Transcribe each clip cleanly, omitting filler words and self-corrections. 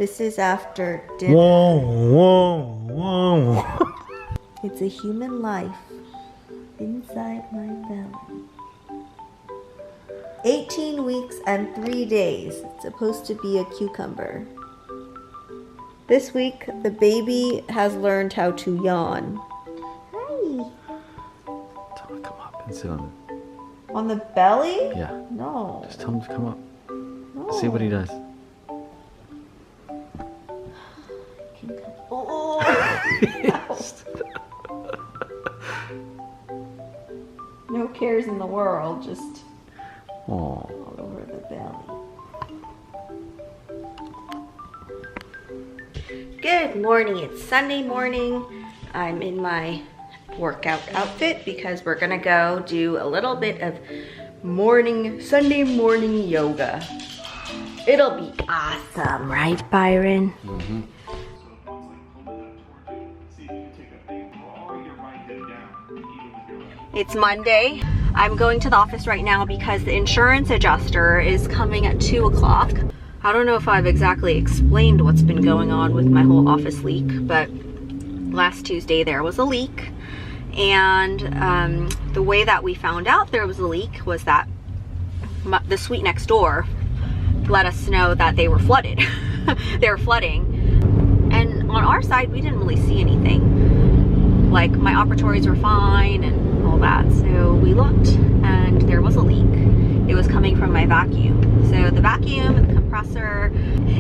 This is after dinner. Whoa. It's a human life inside my belly. 18 weeks and 3 days. It's supposed to be a cucumber. This week, the baby has learned how to yawn. Hi. Tell him to come up and sit on it. On the belly? Yeah. No. Just tell him to come up. No. See what he does. Oh. No cares in the world, just all over the belly. Good morning, it's Sunday morning. I'm in my workout outfit because we're gonna go do a little bit of Sunday morning yoga. It'll be awesome, right, Byron? Mm-hmm. It's Monday. I'm going to the office right now because the insurance adjuster is coming at 2 o'clock. I don't know if I've exactly explained what's been going on with my whole office leak, but last Tuesday there was a leak. And the way that we found out there was a leak was that the suite next door let us know that they were flooded. They were flooding. And on our side, we didn't really see anything. Like, my operatories were fine and all that. So we looked and there was a leak. It was coming from my vacuum. So the vacuum, the compressor,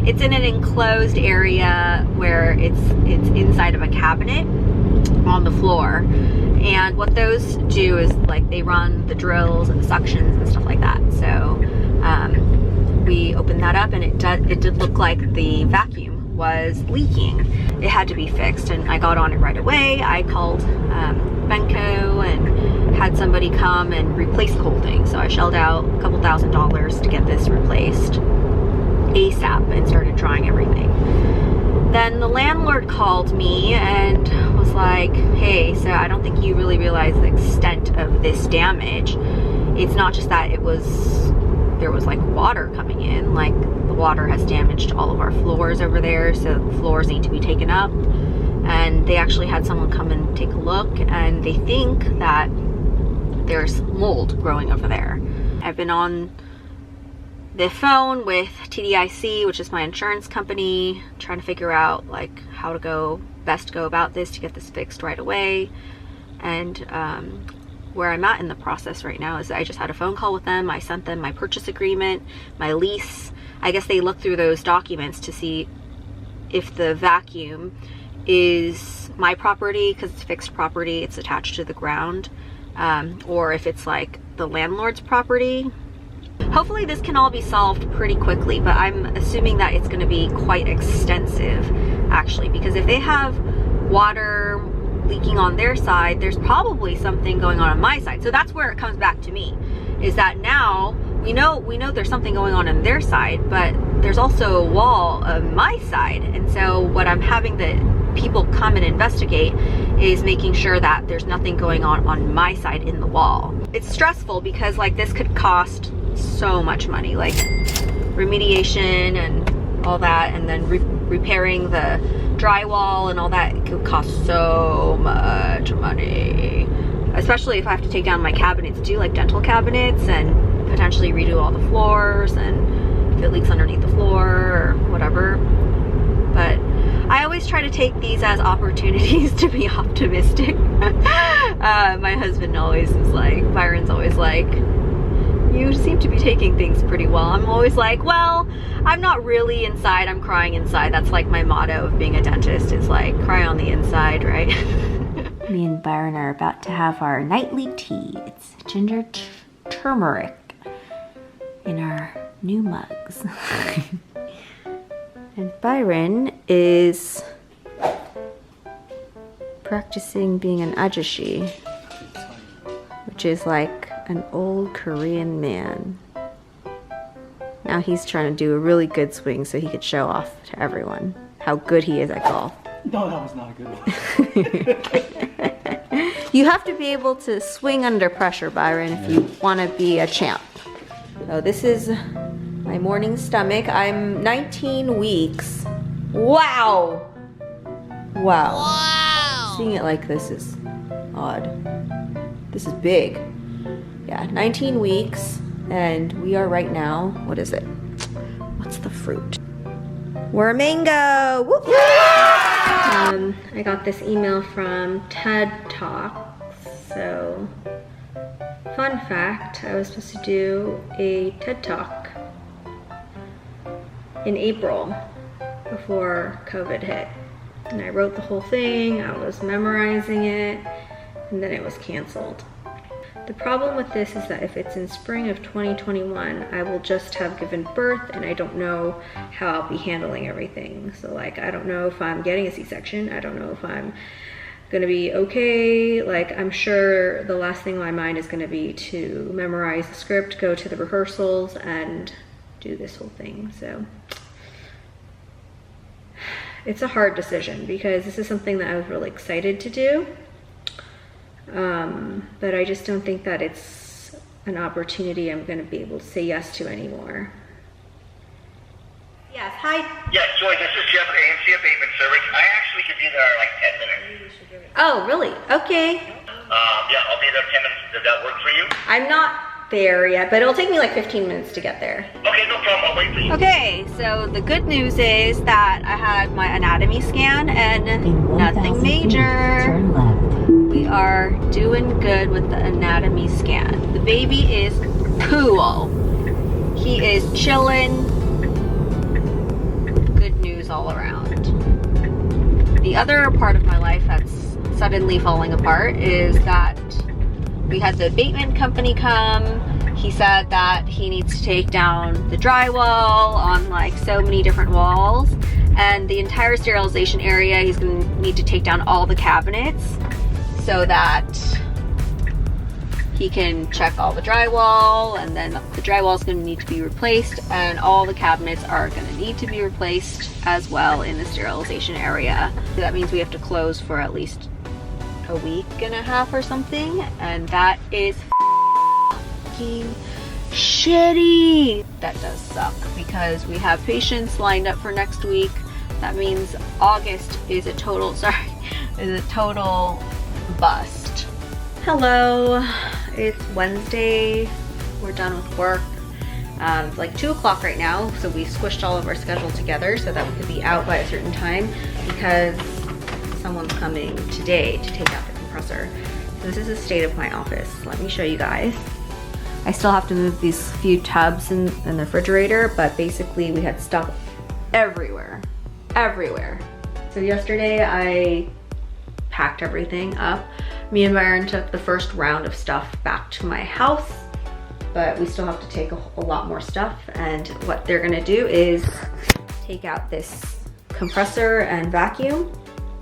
it's in an enclosed area where it's inside of a cabinet on the floor. And what those do is, like, they run the drills and the suctions and stuff like that. So we opened that up and it did look like the vacuum was leaking. It had to be fixed, and I got on it right away. I called Benco and had somebody come and replace the whole thing. So I shelled out a couple $1,000s to get this replaced ASAP and started trying everything. Then the landlord called me and was like, hey, so I don't think you really realize the extent of this damage. It's not just that there was like water coming in, like the water has damaged all of our floors over there, so the floors need to be taken up. And they actually had someone come and take a look, and they think that there's mold growing over there. I've been on the phone with TDIC, which is my insurance company, trying to figure out like how to best go about this to get this fixed right away. And where I'm at in the process right now is I just had a phone call with them. I sent them my purchase agreement, my lease. I guess they look through those documents to see if the vacuum is my property, because it's fixed property, it's attached to the ground, or if it's like the landlord's property. Hopefully this can all be solved pretty quickly, but I'm assuming that it's going to be quite extensive actually, because if they have water leaking on their side, there's probably something going on my side. So that's where it comes back to me, is that now we know there's something going on their side, but there's also a wall on my side. And so what I'm having the people come and investigate is making sure that there's nothing going on my side in the wall. It's stressful because like this could cost so much money, like remediation and all that, and then repairing the drywall and all that. It could cost so much money, especially if I have to take down my cabinets too, like dental cabinets, and potentially redo all the floors, and if it leaks underneath the floor or whatever. But I always try to take these as opportunities to be optimistic. My husband always is like, Byron's always like, you seem to be taking things pretty well. I'm always like, well, I'm not really inside, I'm crying inside. That's like my motto of being a dentist, is like, cry on the inside, right? Me and Byron are about to have our nightly tea. It's ginger turmeric in our new mugs. And Byron is practicing being an ajashi, which is like an old Korean man. Now he's trying to do a really good swing so he could show off to everyone how good he is at golf. No, that was not a good one. You have to be able to swing under pressure, Byron, if you want to be a champ. So this is my morning stomach. I'm 19 weeks Wow. Wow. Seeing it like this is odd. This is big. Yeah, 19 weeks, and we are right now, what is it? What's the fruit? We're a mango. Whoop. I got this email from TED Talks. So, fun fact, I was supposed to do a TED Talk in April before COVID hit. And I wrote the whole thing, I was memorizing it, and then it was canceled. The problem with this is that if it's in spring of 2021, I will just have given birth and I don't know how I'll be handling everything. So like, I don't know if I'm getting a C-section. I don't know if I'm gonna be okay. Like, I'm sure the last thing on my mind is gonna be to memorize the script, go to the rehearsals, and do this whole thing. So it's a hard decision because this is something that I was really excited to do. But I just don't think that it's an opportunity I'm going to be able to say yes to anymore. Yes, hi. Yes, Joy, this is Jeff at AMC Abatement Service. I actually could be there in like 10 minutes. Oh, really? Okay. Yeah, I'll be there in 10 minutes. Does that work for you? I'm not there yet, but it'll take me like 15 minutes to get there. Okay, no problem. I'll wait for you. Okay, so the good news is that I had my anatomy scan and nothing major. Turn left. We are doing good with the anatomy scan. The baby is cool. He is chilling. Good news all around. The other part of my life that's suddenly falling apart is that we had the abatement company come. He said that he needs to take down the drywall on like so many different walls, and the entire sterilization area. He's gonna need to take down all the cabinets so that he can check all the drywall, and then the drywall is going to need to be replaced, and all the cabinets are going to need to be replaced as well in the sterilization area. So that means we have to close for at least a week and a half or something, and that is f***ing shitty. That does suck because we have patients lined up for next week. That means August is a total, bust. Hello, it's Wednesday. We're done with work. It's like 2 o'clock right now, so we squished all of our schedule together so that we could be out by a certain time because someone's coming today to take out the compressor. So this is the state of my office. Let me show you guys. I still have to move these few tubs in the refrigerator, but basically we had stuff everywhere. So yesterday I packed everything up. Me and Byron took the first round of stuff back to my house, but we still have to take a lot more stuff. And what they're gonna do is take out this compressor and vacuum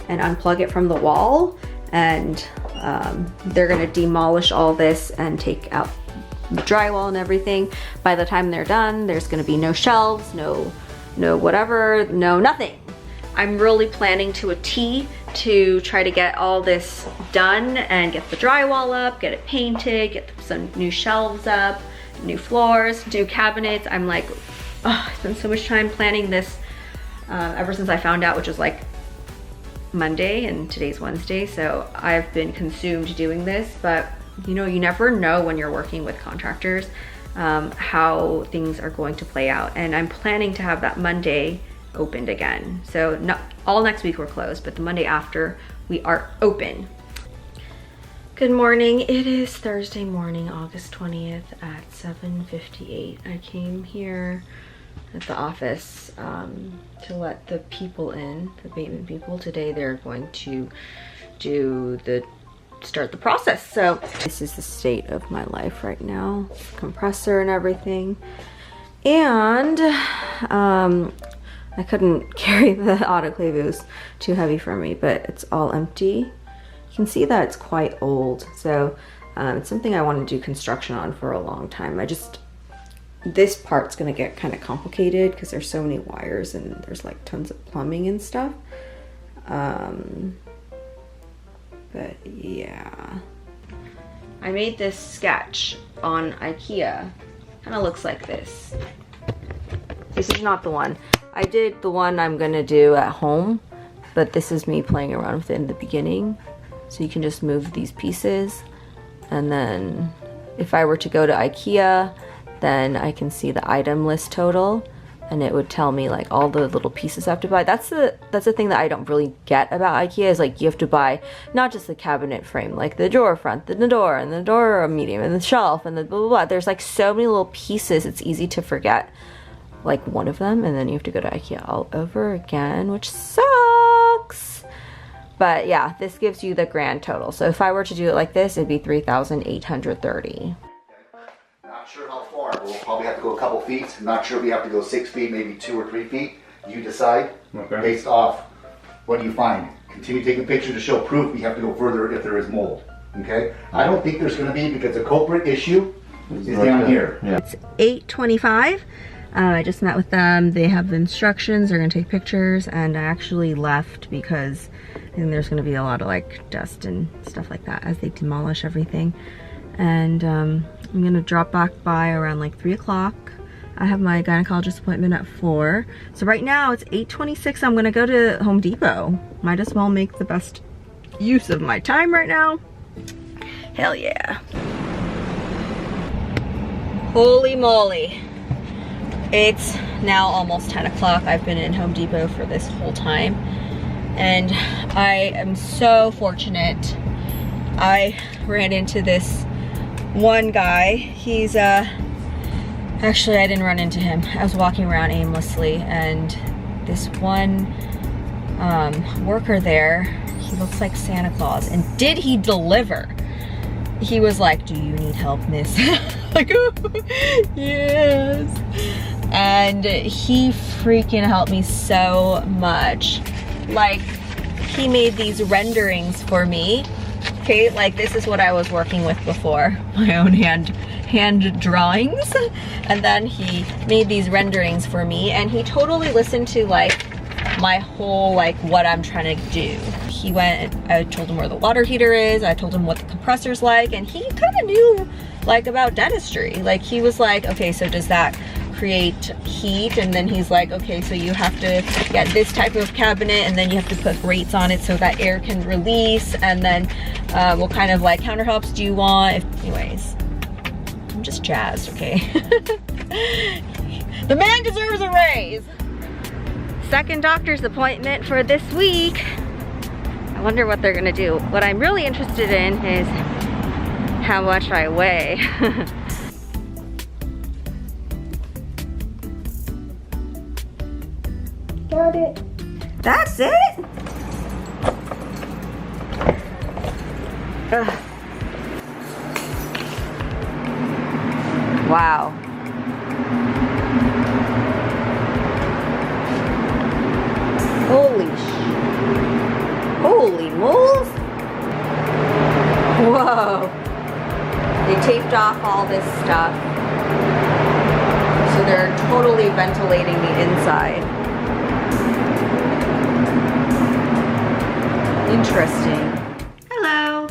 and unplug it from the wall. And they're gonna demolish all this and take out the drywall and everything. By the time they're done, there's gonna be no shelves, no whatever, no nothing. I'm really planning to a T to try to get all this done and get the drywall up, get it painted, get some new shelves up, new floors, new cabinets. I'm like, oh, I spent so much time planning this ever since I found out, which was like Monday, and today's Wednesday. So I've been consumed doing this, but you know, you never know when you're working with contractors how things are going to play out. And I'm planning to have that Monday opened again. So not all next week we're closed, but the Monday after we are open. Good morning. It is Thursday morning, August 20th at 7:58. I came here at the office to let the people in, the abatement people. Today they're going to start the process. So this is the state of my life right now. Compressor and everything. And I couldn't carry the autoclave, it was too heavy for me, but it's all empty. You can see that it's quite old, so it's something I want to do construction on for a long time. This part's gonna get kind of complicated because there's so many wires and there's like tons of plumbing and stuff. But yeah. I made this sketch on IKEA. Kind of looks like this. This is not the one. I did the one I'm gonna do at home, but this is me playing around with it in the beginning. So you can just move these pieces, and then if I were to go to IKEA, then I can see the item list total, and it would tell me like all the little pieces I have to buy. That's the thing that I don't really get about IKEA, is like you have to buy not just the cabinet frame, like the drawer front, and the door medium, and the shelf, and the blah, blah, blah. There's like so many little pieces, it's easy to forget like one of them, and then you have to go to IKEA all over again, which sucks. But yeah, this gives you the grand total. So if I were to do it like this, it'd be $3,830. Not sure how far, but we'll probably have to go a couple feet. Not sure if we have to go 6 feet, maybe 2 or 3 feet. You decide, based off what you find. Continue taking pictures to show proof. We have to go further if there is mold. Okay? I don't think there's going to be, because the culprit issue is down here. Yeah. It's 8:25. I just met with them. They have the instructions. They're gonna take pictures, and I actually left because I think there's gonna be a lot of like dust and stuff like that as they demolish everything. And I'm gonna drop back by around like 3 o'clock. I have my gynecologist appointment at 4. So right now it's 8:26. I'm gonna go to Home Depot. Might as well make the best use of my time right now. Hell yeah. Holy moly. It's now almost 10 o'clock. I've been in Home Depot for this whole time, and I am so fortunate. I ran into this one guy. He's actually, I didn't run into him. I was walking around aimlessly, and this one worker there, he looks like Santa Claus. And did he deliver? He was like, "Do you need help, miss?" Like, oh, yes. And he freaking helped me so much. Like, he made these renderings for me. Okay, like this is what I was working with before, my own hand drawings. And then he made these renderings for me, and he totally listened to like my whole, like what I'm trying to do. He went, I told him where the water heater is, I told him what the compressor's like, and he kind of knew like about dentistry. Like he was like, okay, so does that create heat? And then he's like, okay, so you have to get this type of cabinet, and then you have to put grates on it so that air can release, and then what kind of like countertops do you want? Anyways, I'm just jazzed, okay? The man deserves a raise. Second doctor's appointment for this week. I wonder what they're gonna do. What I'm really interested in is how much I weigh. Got it. That's it? Ugh. Wow. Holy moles. Whoa. They taped off all this stuff, so they're totally ventilating the inside. Interesting. Hello.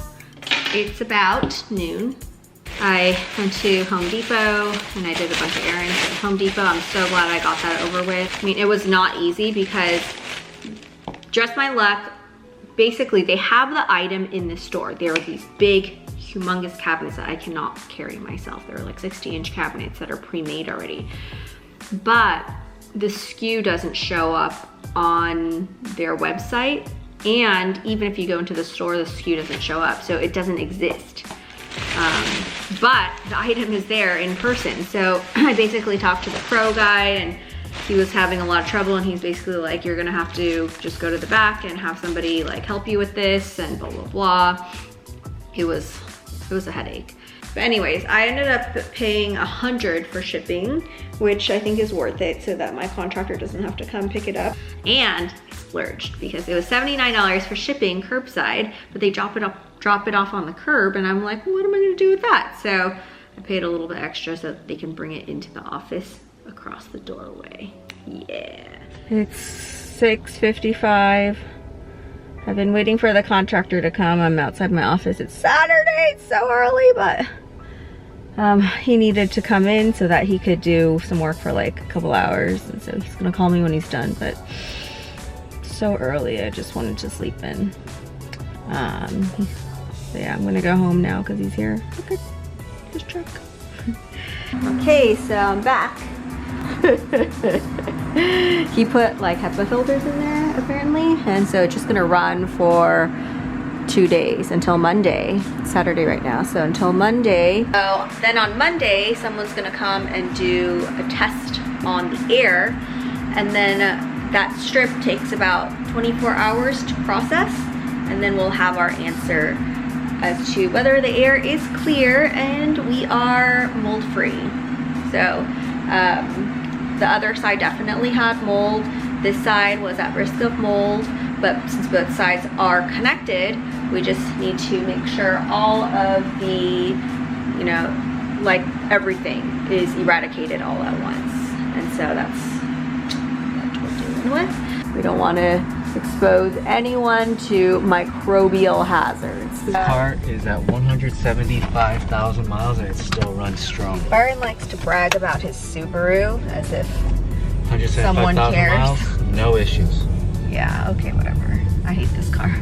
It's about noon. I went to Home Depot and I did a bunch of errands at Home Depot. I'm so glad I got that over with. I mean, it was not easy because, just my luck, basically they have the item in the store. There are these big, humongous cabinets that I cannot carry myself. They're like 60-inch cabinets that are pre-made already. But the SKU doesn't show up on their website. And even if you go into the store, the SKU doesn't show up. So it doesn't exist. But the item is there in person. So I basically talked to the pro guy, and he was having a lot of trouble, and he's basically like, you're gonna have to just go to the back and have somebody like help you with this and blah, blah, blah. It was a headache. But anyways, I ended up paying $100 for shipping, which I think is worth it so that my contractor doesn't have to come pick it up. And I splurged because it was $79 for shipping curbside, but they drop it off on the curb, and I'm like, well, what am I gonna do with that? So I paid a little bit extra so that they can bring it into the office across the doorway. Yeah. It's 6:55. I've been waiting for the contractor to come. I'm outside my office. It's Saturday, it's so early, but He needed to come in so that he could do some work for like a couple hours, and so he's gonna call me when he's done, but so early I just wanted to sleep in. So yeah, I'm gonna go home now because he's here. Okay, just check. Okay, so I'm back. He put like HEPA filters in there apparently, and so it's just gonna run for 2 days until Monday. It's Saturday right now, so until Monday. So then on Monday, someone's gonna come and do a test on the air, and then that strip takes about 24 hours to process, and then we'll have our answer as to whether the air is clear and we are mold free. So the other side definitely had mold. This side was at risk of mold, but since both sides are connected, we just need to make sure all of the, you know, like everything is eradicated all at once. And so that's what we're dealing with. We don't want to expose anyone to microbial hazards. This car is at 175,000 miles and it still runs strong. Byron likes to brag about his Subaru as if someone 175,000 cares. miles, no issues. Yeah, okay, whatever. I hate this car.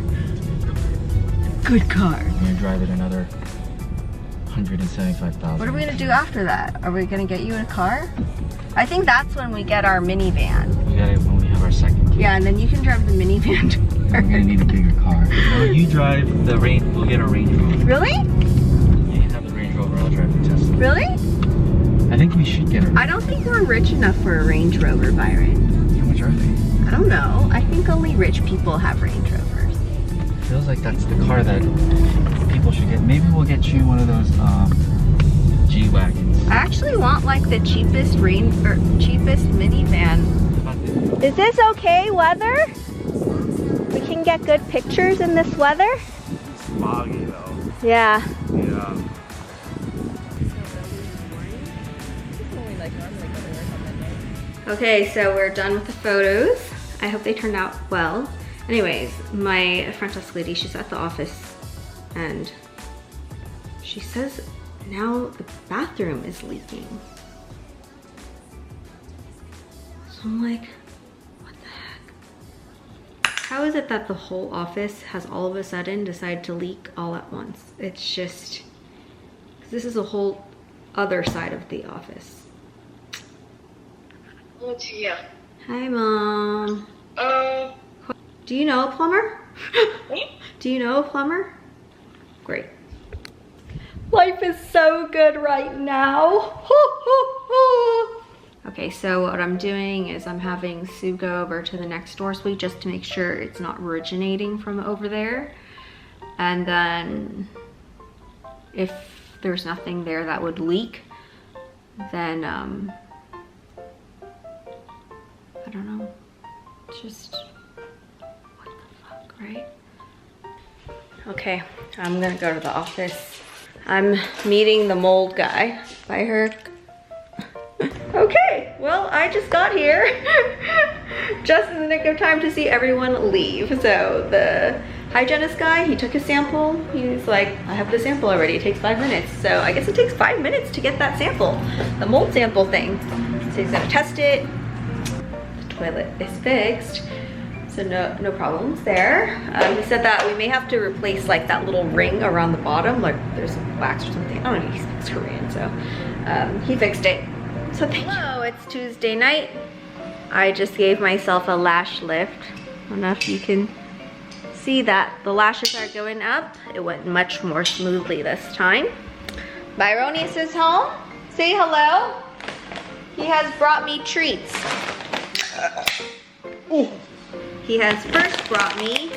Good car. I'm gonna drive it another 175,000. What are we gonna do after that? Are we gonna get you a car? I think that's when we get our minivan. We got it when we have our second kid. Yeah, and then you can drive the minivan to work. We're gonna need a bigger car. No, you drive the Range. We'll get a Range Rover. Really? You can have the Range Rover. I'll drive the Tesla. Really? I think we should get a. I don't think we're rich enough for a Range Rover, Byron. How much are they? I don't know. I think only rich people have Range Rovers. Feels like that's the car that people should get. Maybe we'll get you one of those G-Wagons. I actually want like the cheapest cheapest minivan. Is this okay weather? We can get good pictures in this weather? Foggy though. Yeah. Yeah. Okay, so we're done with the photos. I hope they turned out well. Anyways, my front desk lady, she's at the office and she says now the bathroom is leaking. So I'm like, what the heck? How is it that the whole office has all of a sudden decided to leak all at once? It's just, this is a whole other side of the office. Oh, yeah. Hi, Mom. Do you know a plumber? Do you know a plumber? Great. Life is so good right now. Okay, so what I'm doing is I'm having Sue go over to the next door suite just to make sure it's not originating from over there. And then if there's nothing there that would leak, then I don't know, just what the fuck, right? Okay, I'm gonna go to the office. I'm meeting the mold guy by her. Okay, well, I just got here just in the nick of time to see everyone leave. So the hygienist guy, he took a sample. He's like, I have the sample already, it takes 5 minutes. So I guess it takes 5 minutes to get that sample, the mold sample thing. So he's gonna test it. The toilet is fixed, so no problems there. He said that we may have to replace like that little ring around the bottom, like there's wax or something. I don't know, he speaks Korean, so he fixed it. So thank you. Hello, it's Tuesday night. I just gave myself a lash lift. I don't know if you can see that the lashes are going up. It went much more smoothly this time. Byronius is home. Say hello. He has brought me treats. He has first brought me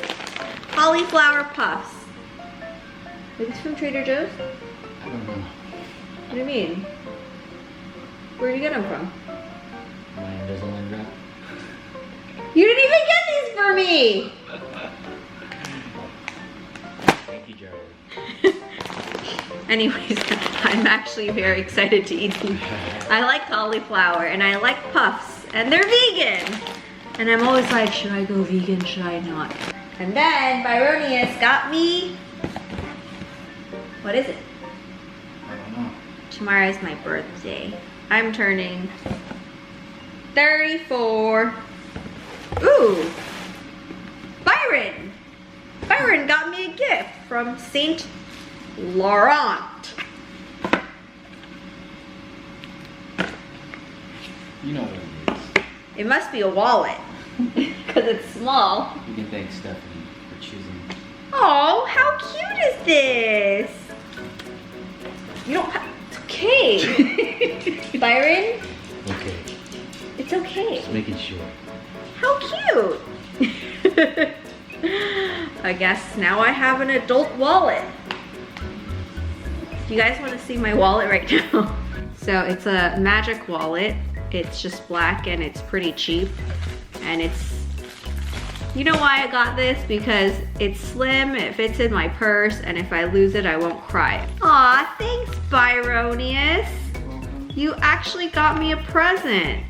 cauliflower puffs. Is this from Trader Joe's? I don't know. What do you mean? Where'd you get them from? My Invisalign wrap. You didn't even get these for me! Thank you, Jerry. Anyways, I'm actually very excited to eat these. I like cauliflower and I like puffs and they're vegan. And I'm always like, should I go vegan, should I not? And then Byronius got me, what is it? I don't know. tomorrow's my birthday. I'm turning 34. Ooh, Byron! Byron got me a gift from Saint Laurent. You know what it is. It must be a wallet, because it's small. You can thank Stephanie for choosing. Oh, how cute is this? You don't have, it's okay. Byron, Okay. it's okay. Just making sure. How cute. I guess now I have an adult wallet. Do you guys want to see my wallet right now? So it's a magic wallet. It's just black and it's pretty cheap. And it's, you know why I got this? Because it's slim, it fits in my purse, and if I lose it, I won't cry. Aw, thanks, Byronius. You actually got me a present.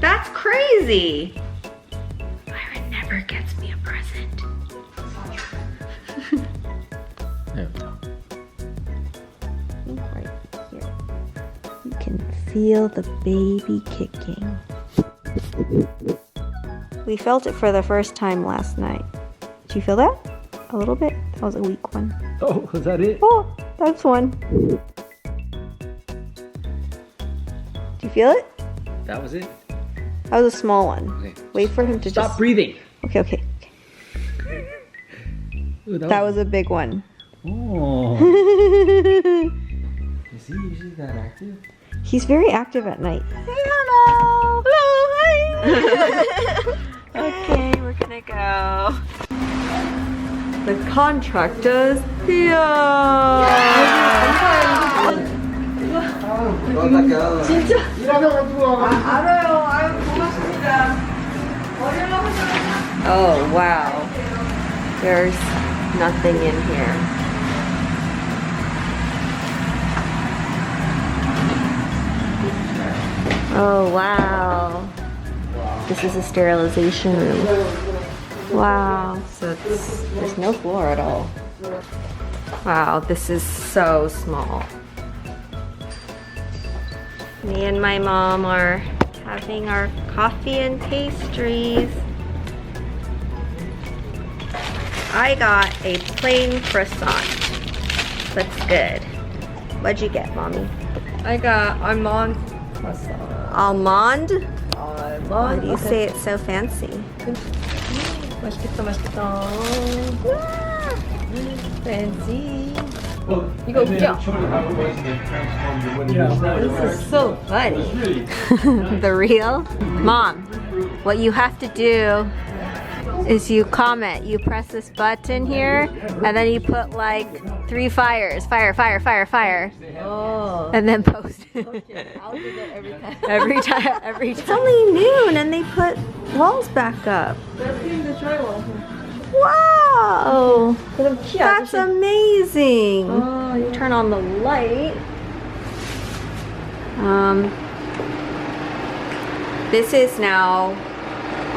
That's crazy. Byron never gets me a present. There we go. Right here. You can feel the baby kicking. We felt it for the first time last night. Did you feel that? A little bit? That was a weak one. Oh, was that it? Oh, that's one. Do you feel it? That was it? That was a small one. Okay. Wait for him to Stop breathing. Okay, okay. Ooh, That was a big one. Oh. Is he usually that active? He's very active at night. Say hello. Hello, hi. Okay, we're gonna go. The contractor's here. Oh wow. There's nothing in here. Oh wow. This is a sterilization room. Wow. So there's no floor at all. Wow, this is so small. Me and my mom are having our coffee and pastries. I got a plain croissant. That's good. What'd you get, Mommy? I got almond croissant. Almond? Why Almond. do you say it so fancy? 맛있겠다, 맛있겠다. Fancy. 이거 웃겨. This is so funny. The real? Mom, what you have to do is you comment. You press this button here, and then you put like 3 fires. Fire, fire, fire, fire. Oh. And then post it. I'll do that every time. every time. It's only noon and they put walls back up. Let's do the drywall. Wow! 그럼 키 That's 아저씨. amazing. Oh, yeah. Turn on the light. This is now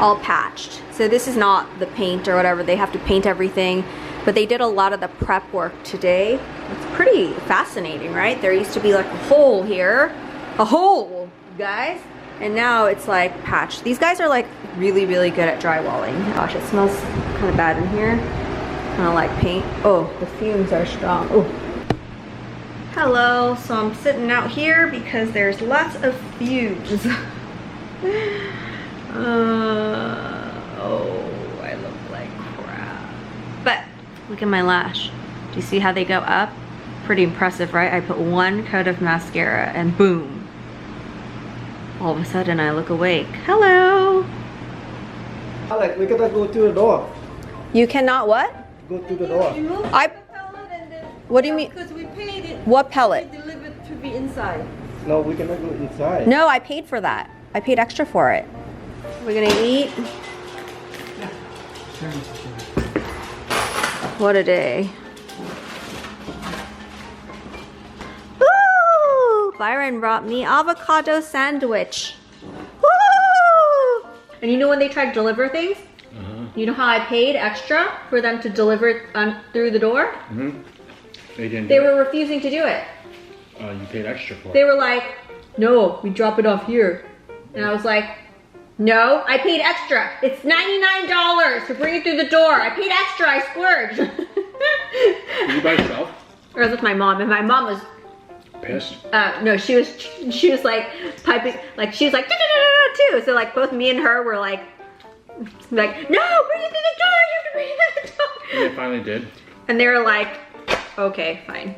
all patched. So this is not the paint or whatever. They have to paint everything, but they did a lot of the prep work today. It's pretty fascinating, right? There used to be like a hole here. A hole, guys. And now it's like patched. These guys are like really, really good at drywalling. Gosh, it smells kind of bad in here. Kind of like paint. Oh, the fumes are strong. Oh. Hello, so I'm sitting out here because there's lots of fumes. Oh, I look like crap. But look at my lash. Do you see how they go up? Pretty impressive, right? I put 1 coat of mascara and boom. All of a sudden I look awake. Hello. Alex, we gotta go to the door. You cannot what? Go to the door. I. What do you mean? Because we paid it. What pellet? We delivered to be inside. No, we cannot go inside. No, I paid for that. I paid extra for it. We're gonna eat. What a day. Woo! Byron brought me avocado sandwich. Woo! And you know when they try to deliver things? You know how I paid extra for them to deliver it through the door? They didn't They were refusing to do it. You paid extra for They were like, no, we drop it off here. And I was like, no, I paid extra. It's $99 to bring it through the door. I paid extra, I splurged. Did you by yourself? I was with my mom, and my mom was Pissed? no, she was like piping, like she was like too. So like both me and her were like, no, bring it through the door. You have to bring it through the door. And they finally did. And they were like, okay, fine.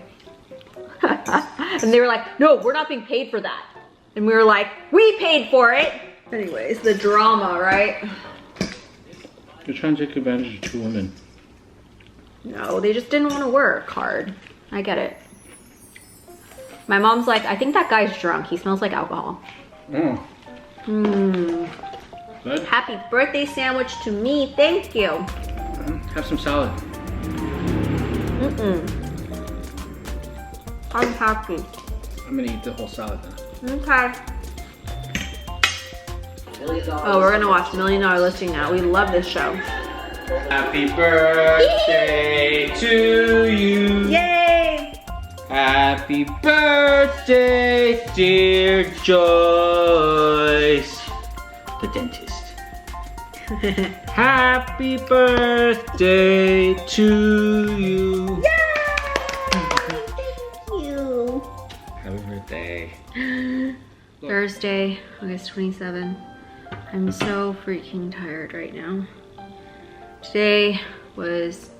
And they were like, no, we're not being paid for that. And we were like, we paid for it. Anyways, the drama, right? You're trying to take advantage of 2 women. No, they just didn't want to work hard. I get it. My mom's like, I think that guy's drunk. He smells like alcohol. Oh. Good. Happy birthday sandwich to me. Thank you. Have some salad. I'm happy. I'm gonna eat the whole salad then. Okay. Oh, we're gonna watch $1 Million Listing now. We love this show. Happy birthday to you. Yay! Happy birthday, dear Joyce. The dentist. Happy birthday to you. Yay! Thank you. Happy birthday. Thursday, August 27. I'm so freaking tired right now. Today was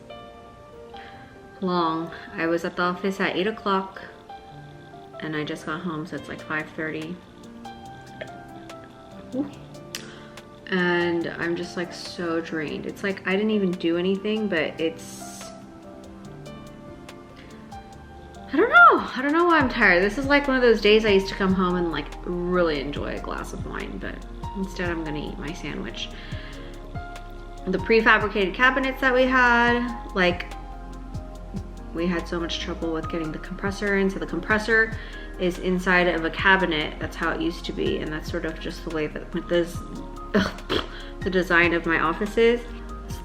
long. I was at the office at 8 o'clock and I just got home, so it's like 5:30. And I'm just like so drained. It's like I didn't even do anything, but it's, I don't know why I'm tired. This is like one of those days I used to come home and like really enjoy a glass of wine, but instead I'm gonna eat my sandwich. The prefabricated cabinets that we had, like we had so much trouble with getting the compressor in. So the compressor is inside of a cabinet. That's how it used to be. And that's sort of just the way that this, the design of my office is.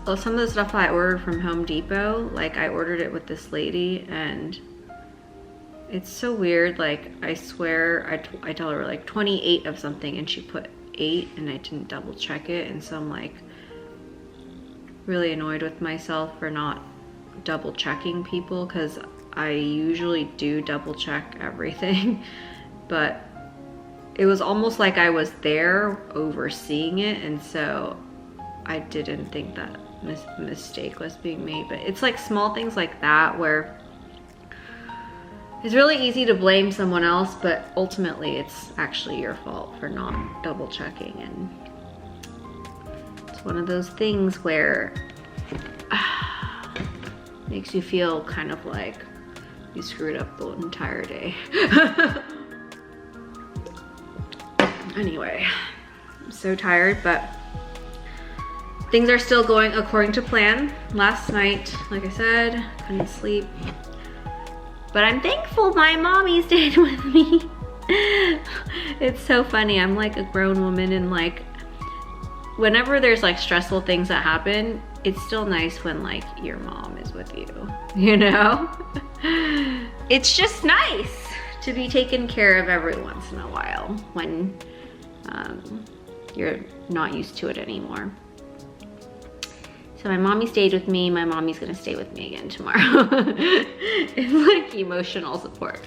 So some of the stuff I ordered from Home Depot, like I ordered it with this lady and it's so weird. Like I swear, I tell her like 28 of something and she put 8 and I didn't double check it. And so I'm like really annoyed with myself for not double checking people, because I usually do double check everything. But it was almost like I was there overseeing it, and so I didn't think that mistake was being made. But it's like small things like that where it's really easy to blame someone else, but ultimately it's actually your fault for not double checking. And it's one of those things where makes you feel kind of like you screwed up the entire day. Anyway, I'm so tired, but things are still going according to plan. Last night, like I said, couldn't sleep. But I'm thankful my mommy stayed with me. It's so funny. I'm like a grown woman, and like whenever there's like stressful things that happen, it's still nice when like your mom is with you, you know? It's just nice to be taken care of every once in a while when you're not used to it anymore. So my mommy stayed with me. My mommy's gonna stay with me again tomorrow. It's like emotional support.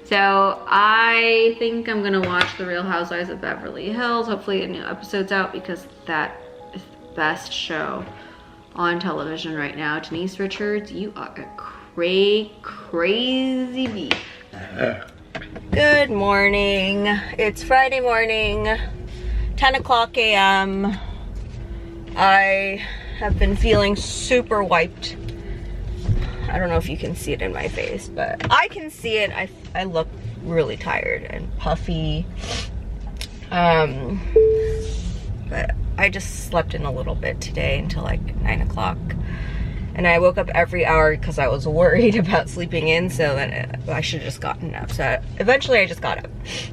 So I think I'm gonna watch The Real Housewives of Beverly Hills. Hopefully a new episode's out, because that is the best show on television right now. Denise Richards, you are a crazy bee. Good morning. It's Friday morning, 10 o'clock a.m. I have been feeling super wiped. I don't know if you can see it in my face, but I can see it. I look really tired and puffy. But I just slept in a little bit today until like 9 o'clock. And I woke up every hour because I was worried about sleeping in, so that I should have just gotten up. So eventually I just got up.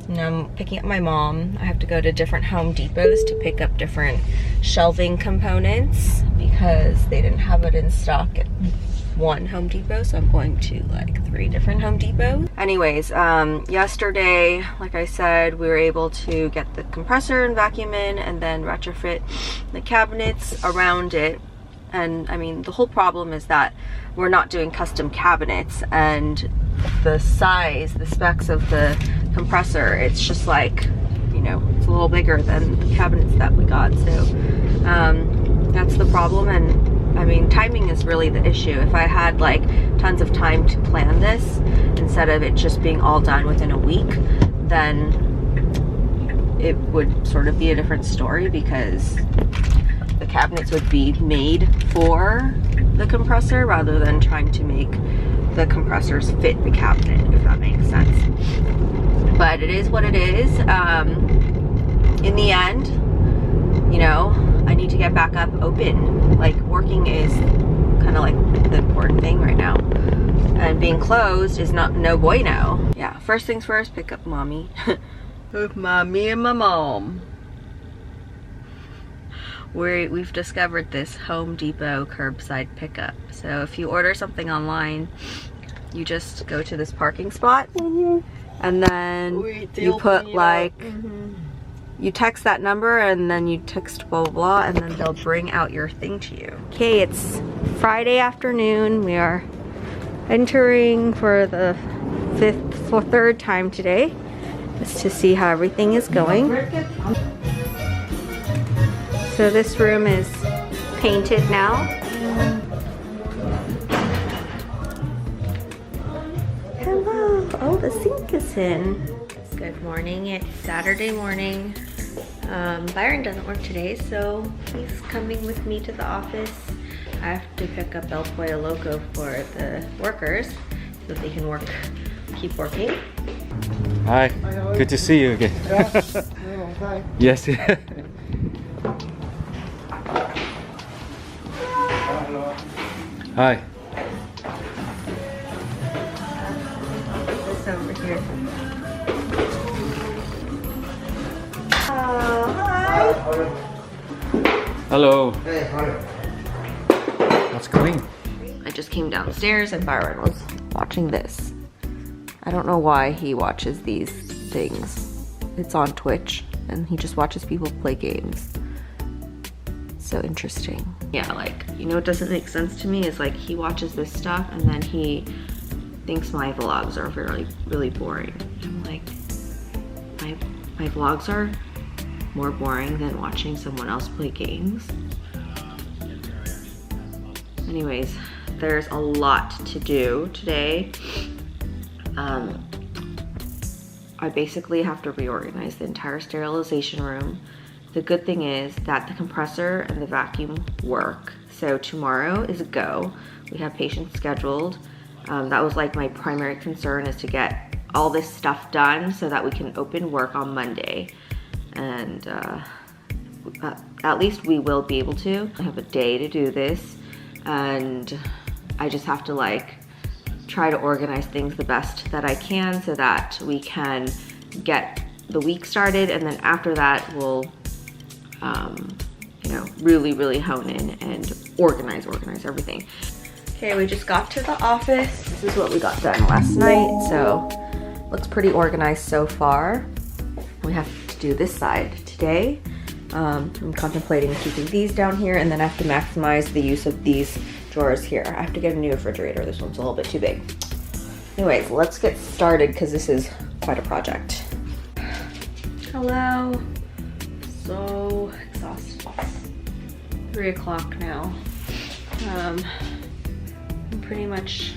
And I'm picking up my mom. I have to go to different Home Depots to pick up different shelving components because they didn't have it in stock one Home Depot, so I'm going to like 3 different Home Depots. Anyways, yesterday, like I said, we were able to get the compressor and vacuum in and then retrofit the cabinets around it. And I mean, the whole problem is that we're not doing custom cabinets, and the size, the specs of the compressor, it's just like, you know, it's a little bigger than the cabinets that we got. So that's the problem. And I mean, timing is really the issue. If I had like tons of time to plan this instead of it just being all done within a week, then it would sort of be a different story, because the cabinets would be made for the compressor rather than trying to make the compressors fit the cabinet, if that makes sense. But it is what it is. In the end, you know, I need to get back up open. Like, working is kind of like the important thing right now, and being closed is no bueno. Yeah, first things first, pick up mommy. With mommy and my mom. We've discovered this Home Depot curbside pickup. So if you order something online, you just go to this parking spot, and then you put like, you text that number, and then you text blah blah blah, and then they'll bring out your thing to you. Okay, it's Friday afternoon. We are entering for the third time today, just to see how everything is going. So this room is painted now. Hello. Oh, the sink is in. Good morning. It's Saturday morning. Byron doesn't work today, so he's coming with me to the office. I have to pick up El Pollo Loco for the workers so that they can keep working. Hi, good to see you again. Hi. Yes. Hi. This over here. Hi. Hello. Hey, hi. What's clean? I just came downstairs and Byron was watching this. I don't know why he watches these things. It's on Twitch, and he just watches people play games. So interesting. Yeah, like, you know what doesn't make sense to me is like, he watches this stuff and then he thinks my vlogs are really boring. I'm like, my vlogs are more boring than watching someone else play games. Anyways, there's a lot to do today. I basically have to reorganize the entire sterilization room. The good thing is that the compressor and the vacuum work. So tomorrow is a go. We have patients scheduled. That was like my primary concern, is to get all this stuff done so that we can open work on Monday. And at least we will be able to. I have a day to do this, and I just have to like try to organize things the best that I can so that we can get the week started, and then after that we'll you know, really hone in and organize everything. Okay, we just got to the office. This is what we got done last night, so looks pretty organized so far. We have to do this side today. I'm contemplating keeping these down here, and then I have to maximize the use of these drawers here. I have to get a new refrigerator. This one's a little bit too big. Anyways, let's get started because this is quite a project. Hello. So exhausted. 3 o'clock now. I'm pretty much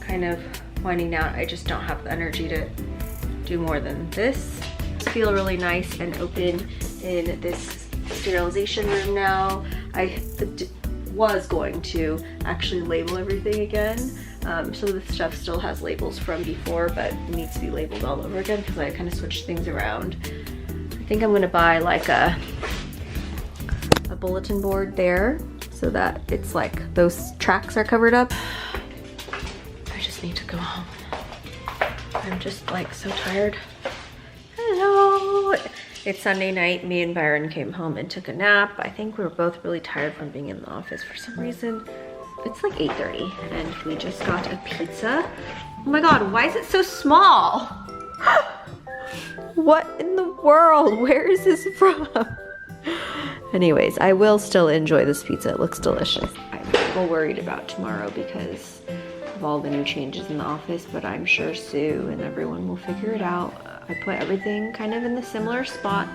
kind of winding down. I just don't have the energy to do more than this. I feel really nice and open in this sterilization room now. I was going to actually label everything again. Some of the stuff still has labels from before, but it needs to be labeled all over again because I kind of switched things around. I think I'm gonna buy like a bulletin board there so that it's like those tracks are covered up. I just need to go home. I'm just like so tired. Hello. It's Sunday night. Me and Byron came home and took a nap. I think we were both really tired from being in the office for some reason. It's like 8:30 and we just got a pizza. Oh my God, why is it so small? What in the world? Where is this from? Anyways, I will still enjoy this pizza. It looks delicious. I'm a little worried about tomorrow because of all the new changes in the office, but I'm sure Sue and everyone will figure it out. I put everything kind of in the similar spot.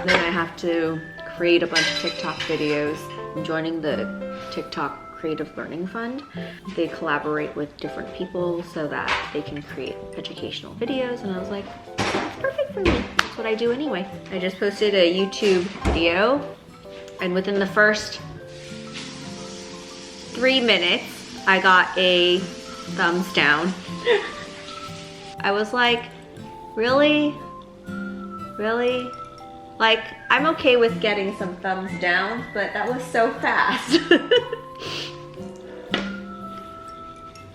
Then I have to create a bunch of TikTok videos. I'm joining the TikTok Creative Learning Fund. They collaborate with different people so that they can create educational videos, and I was like, that's perfect for me. That's what I do anyway. I just posted a YouTube video, and within the first 3 minutes, I got a thumbs down. I was like, really? Really? Like, I'm okay with getting some thumbs down, but that was so fast.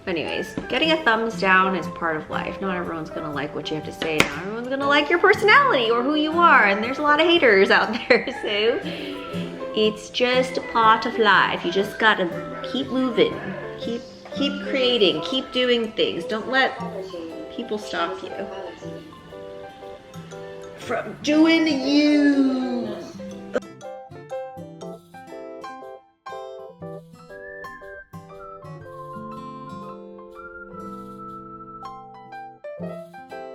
Anyways, getting a thumbs down is part of life. Not everyone's gonna like what you have to say. Not everyone's gonna like your personality or who you are, and there's a lot of haters out there, so it's just a part of life. You just gotta keep moving, keep creating, keep doing things. Don't let people stop you from doing you.